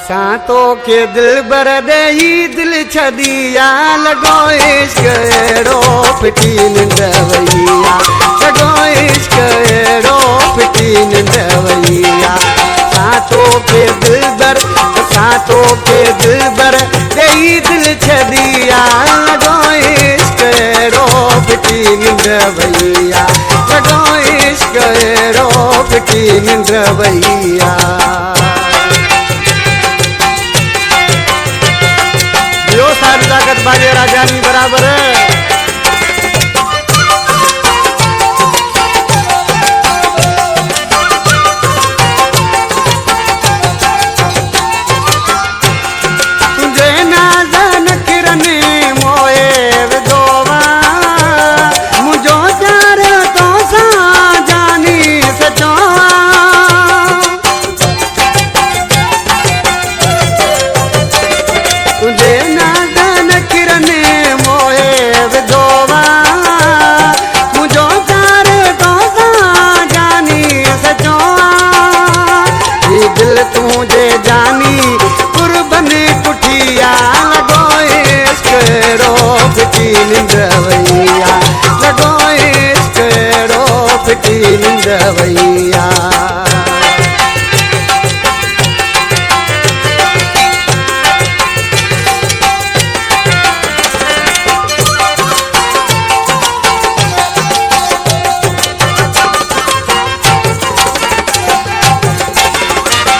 असां तोखे दिल बर ॾेई दिल छॾिया लॻो इश्क अहिड़ो फिटी निंड वईया लॻो इश्क अहिड़ो फिटी निंड वईया असां तोखे दिल बर ॾेई दिल छॾिया लॻो इश्क अहिड़ो फिटी निंड वईया लॻो इश्क अहिड़ो फिटी निंड वईया सारी ताकत बाजे राजानी बराबर तुझे नाज़न किरने मोए विदोवा मुझो प्यार तो सा जानी सचो तुझे तुझे जानी कुर्बन कुठिया लॻो इश्क अहिड़ो फिटी निंड वईया लॻो इश्क अहिड़ो फिटी निंड वईया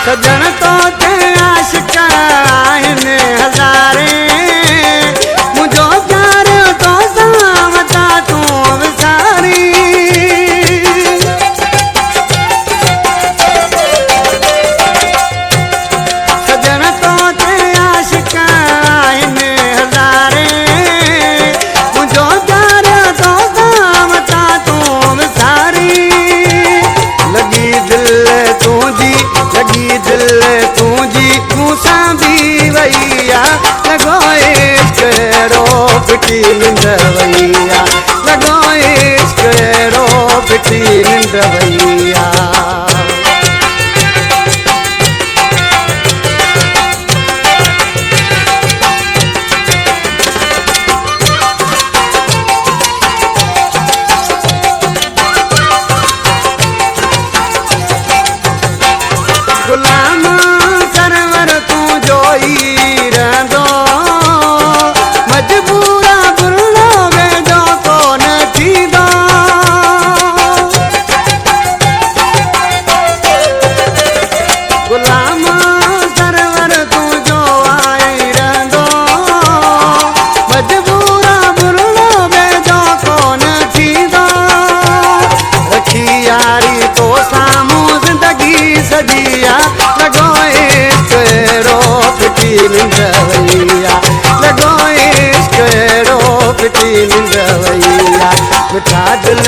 सजन तो ते आशिक आहिनि हज़ारे मुझो प्यार तो सावता तूं विसारी सजन तो ते आशिक आहिनि हज़ारे मुझो प्यार तो सावता तूं विसारी लॻी दिल तुंहिंजी लॻी दिल तुंहिंजी मूंसां बि वईया लॻो इश्क अहिड़ो फिटी निंड वईया लॻो इश्क अहिड़ो फिटी निंड वईया गुलाम सरवर तूं जोई रहंदो मजबूरा बुरलो वेंदो कोन थींदो गुलाम सरवर तूं जो आई रहंदो मजबूरा बुरलो वेंदो कोन थींदो रखी यारी तो साम्हूं ज़िंदगी सॼिया लॻो इश्क अहिड़ो फिटी निंड वईया लॻो इश्क अहिड़ो फिटी निंड वईया मिठा दिल